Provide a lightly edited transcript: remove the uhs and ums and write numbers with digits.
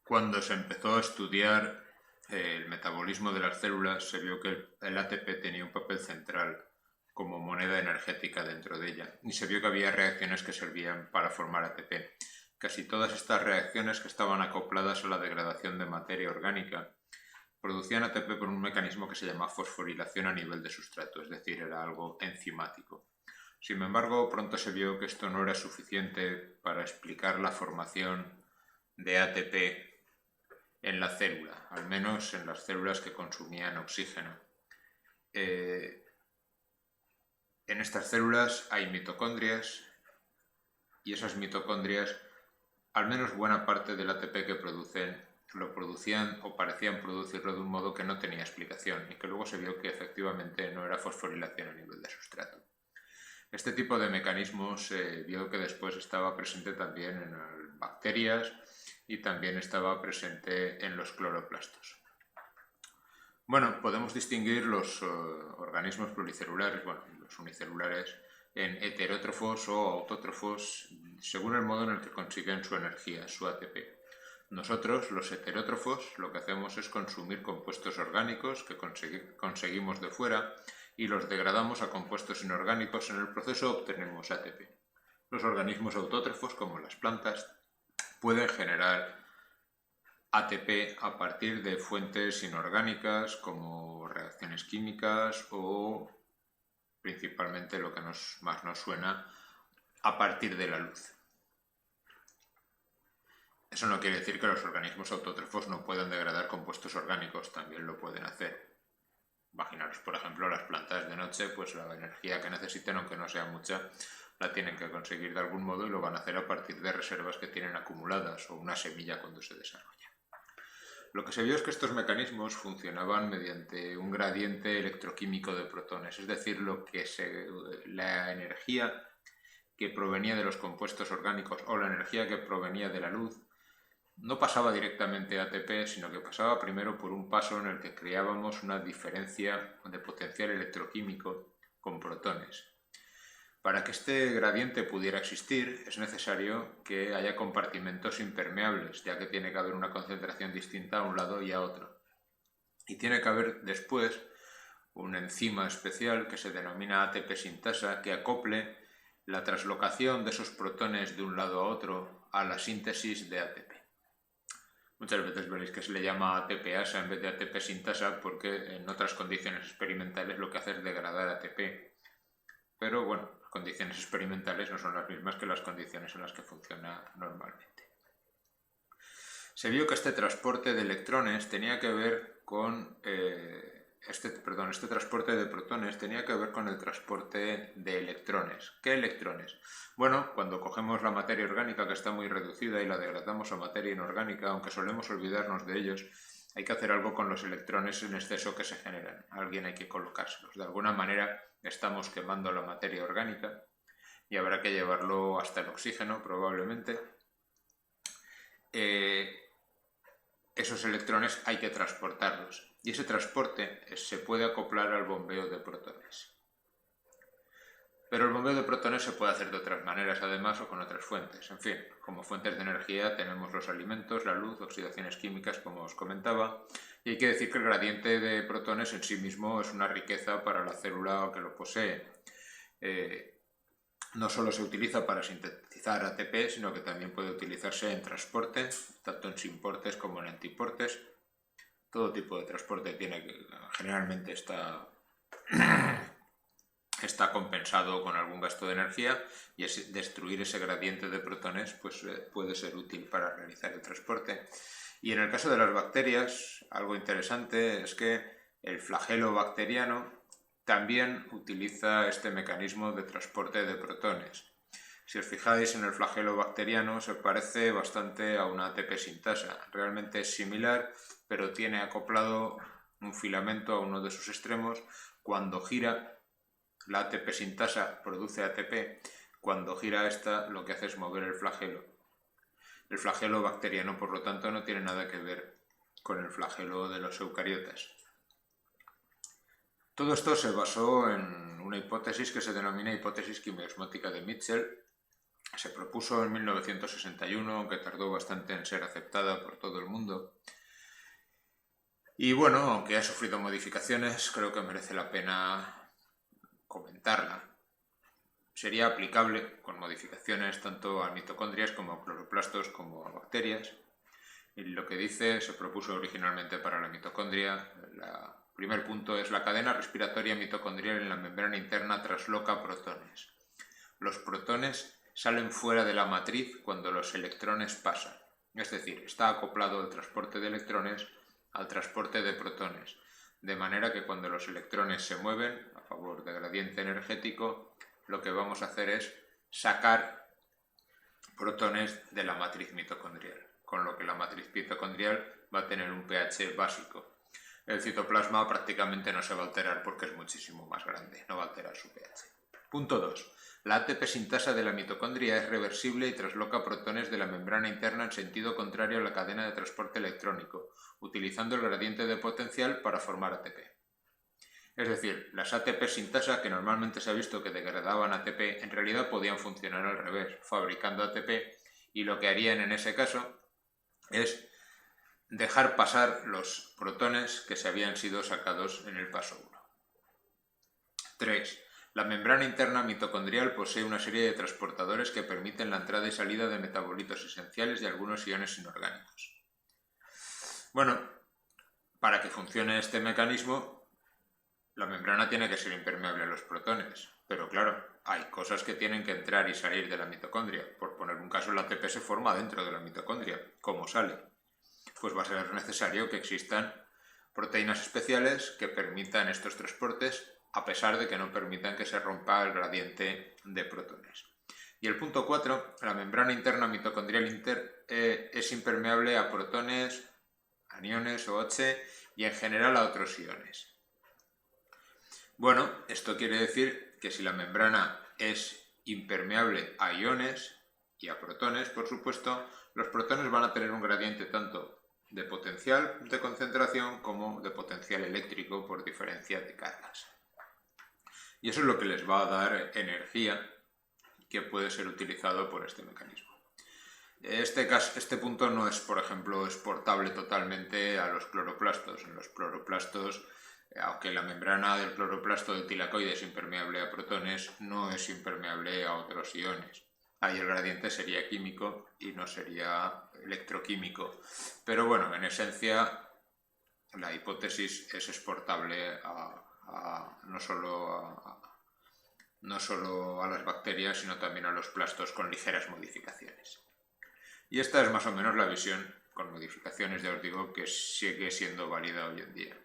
Cuando se empezó a estudiar el metabolismo de las células, se vio que el ATP tenía un papel central como moneda energética dentro de ella, y se vio que había reacciones que servían para formar ATP. Casi todas estas reacciones, que estaban acopladas a la degradación de materia orgánica, producían ATP por un mecanismo que se llama fosforilación a nivel de sustrato, es decir, era algo enzimático. Sin embargo, pronto se vio que esto no era suficiente para explicar la formación de ATP en la célula, al menos en las células que consumían oxígeno. En estas células hay mitocondrias y esas mitocondrias, al menos buena parte del ATP que producen, lo producían o parecían producirlo de un modo que no tenía explicación y que luego se vio que efectivamente no era fosforilación a nivel de sustrato. Este tipo de mecanismos se vio que después estaba presente también en bacterias y también estaba presente en los cloroplastos. Bueno, podemos distinguir los organismos pluricelulares, los unicelulares, en heterótrofos o autótrofos según el modo en el que consiguen su energía, su ATP. Nosotros, los heterótrofos, lo que hacemos es consumir compuestos orgánicos que conseguimos de fuera y los degradamos a compuestos inorgánicos. En el proceso obtenemos ATP. Los organismos autótrofos, como las plantas, pueden generar ATP a partir de fuentes inorgánicas como reacciones químicas o, principalmente lo que más nos suena, a partir de la luz. Eso no quiere decir que los organismos autótrofos no puedan degradar compuestos orgánicos, también lo pueden hacer. Imaginaros, por ejemplo, las plantas de noche, pues la energía que necesiten, aunque no sea mucha, la tienen que conseguir de algún modo y lo van a hacer a partir de reservas que tienen acumuladas o una semilla cuando se desarrolla. Lo que se vio es que estos mecanismos funcionaban mediante un gradiente electroquímico de protones, es decir, la energía que provenía de los compuestos orgánicos o la energía que provenía de la luz no pasaba directamente a ATP, sino que pasaba primero por un paso en el que creábamos una diferencia de potencial electroquímico con protones. Para que este gradiente pudiera existir, es necesario que haya compartimentos impermeables, ya que tiene que haber una concentración distinta a un lado y a otro. Y tiene que haber después una enzima especial que se denomina ATP sintasa, que acople la translocación de esos protones de un lado a otro a la síntesis de ATP. Muchas veces veréis que se le llama ATPasa en vez de ATP sintasa porque en otras condiciones experimentales lo que hace es degradar ATP. Pero bueno, las condiciones experimentales no son las mismas que las condiciones en las que funciona normalmente. Se vio que este transporte de electrones tenía que ver con este transporte de protones tenía que ver con el transporte de electrones. ¿Qué electrones? Bueno, cuando cogemos la materia orgánica que está muy reducida y la degradamos a materia inorgánica, aunque solemos olvidarnos de ellos, hay que hacer algo con los electrones en exceso que se generan. A alguien hay que colocárselos. De alguna manera estamos quemando la materia orgánica y habrá que llevarlo hasta el oxígeno probablemente. Esos electrones hay que transportarlos y ese transporte se puede acoplar al bombeo de protones. Pero el bombeo de protones se puede hacer de otras maneras además o con otras fuentes. En fin, como fuentes de energía tenemos los alimentos, la luz, oxidaciones químicas como os comentaba, y hay que decir que el gradiente de protones en sí mismo es una riqueza para la célula que lo posee. No solo se utiliza para sintetizar ATP, sino que también puede utilizarse en transporte, tanto en simportes como en antiportes. Todo tipo de transporte generalmente está compensado con algún gasto de energía y destruir ese gradiente de protones pues, puede ser útil para realizar el transporte. Y en el caso de las bacterias, algo interesante es que el flagelo bacteriano también utiliza este mecanismo de transporte de protones. Si os fijáis en el flagelo bacteriano se parece bastante a una ATP sintasa. Realmente es similar, pero tiene acoplado un filamento a uno de sus extremos. Cuando gira, la ATP sintasa produce ATP. Cuando gira esta, lo que hace es mover el flagelo. El flagelo bacteriano, por lo tanto, no tiene nada que ver con el flagelo de los eucariotas. Todo esto se basó en una hipótesis que se denomina hipótesis quimiosmótica de Mitchell, Se propuso en 1961, aunque tardó bastante en ser aceptada por todo el mundo. Y bueno, aunque ha sufrido modificaciones, creo que merece la pena comentarla. Sería aplicable con modificaciones tanto a mitocondrias como a cloroplastos como a bacterias. Y lo que dice se propuso originalmente para la mitocondria. El primer punto es: la cadena respiratoria mitocondrial en la membrana interna trasloca protones. Los protones salen fuera de la matriz cuando los electrones pasan. Es decir, está acoplado el transporte de electrones al transporte de protones, de manera que cuando los electrones se mueven a favor del gradiente energético, lo que vamos a hacer es sacar protones de la matriz mitocondrial, con lo que la matriz mitocondrial va a tener un pH básico. El citoplasma prácticamente no se va a alterar porque es muchísimo más grande, no va a alterar su pH. Punto 2. La ATP sintasa de la mitocondria es reversible y trasloca protones de la membrana interna en sentido contrario a la cadena de transporte electrónico, utilizando el gradiente de potencial para formar ATP. Es decir, las ATP sintasa, que normalmente se ha visto que degradaban ATP, en realidad podían funcionar al revés, fabricando ATP, y lo que harían en ese caso es dejar pasar los protones que se habían sido sacados en el paso 1. 3. La membrana interna mitocondrial posee una serie de transportadores que permiten la entrada y salida de metabolitos esenciales y algunos iones inorgánicos. Bueno, para que funcione este mecanismo, la membrana tiene que ser impermeable a los protones, pero claro, hay cosas que tienen que entrar y salir de la mitocondria. Por poner un caso, el ATP se forma dentro de la mitocondria. ¿Cómo sale? Pues va a ser necesario que existan proteínas especiales que permitan estos transportes, a pesar de que no permitan que se rompa el gradiente de protones. Y el punto 4, la membrana interna mitocondrial es impermeable a protones, aniones OH y en general a otros iones. Bueno, esto quiere decir que si la membrana es impermeable a iones y a protones, por supuesto, los protones van a tener un gradiente tanto de potencial de concentración como de potencial eléctrico por diferencia de cargas. Y eso es lo que les va a dar energía que puede ser utilizado por este mecanismo. Este punto no es, por ejemplo, exportable totalmente a los cloroplastos. En los cloroplastos, aunque la membrana del cloroplasto del tilacoide es impermeable a protones, no es impermeable a otros iones. Ahí el gradiente sería químico y no sería electroquímico. Pero bueno, en esencia, la hipótesis es exportable no solo a las bacterias, sino también a los plastos con ligeras modificaciones. Y esta es más o menos la visión con modificaciones, ya os digo, que sigue siendo válida hoy en día.